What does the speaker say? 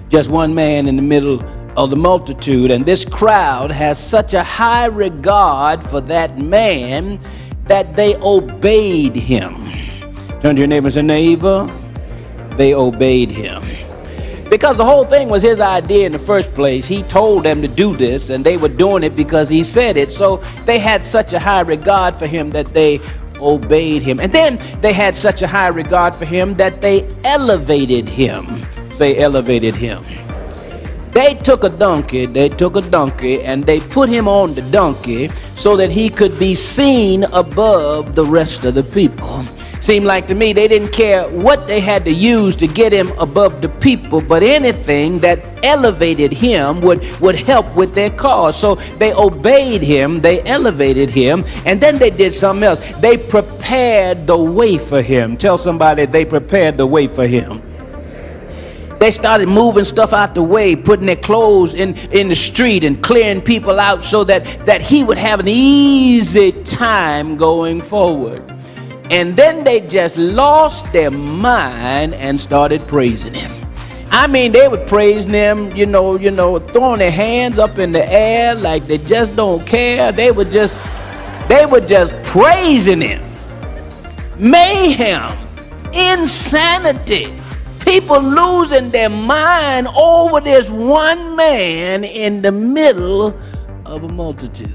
Just one man in the middle of the multitude. And this crowd has such a high regard for that man that they obeyed him. Turn to your neighbor and say, neighbor, they obeyed him. Because the whole thing was his idea in the first place. He told them to do this, and they were doing it because he said it. So they had such a high regard for him that they obeyed him. And then they had such a high regard for him that they elevated him. Say, elevated him. They took a donkey, and they put him on the donkey so that he could be seen above the rest of the people. Seemed like to me they didn't care what they had to use to get him above the people, but anything that elevated him would help with their cause. So they obeyed him, they elevated him, and then they did something else. They prepared the way for him. Tell somebody, they prepared the way for him. They started moving stuff out the way, putting their clothes in the street and clearing people out so that he would have an easy time going forward. And then they just lost their mind and started praising him. I mean, they were praising him, you know, throwing their hands up in the air like they just don't care. They were just praising him. Mayhem, insanity, people losing their mind over this one man in the middle of a multitude.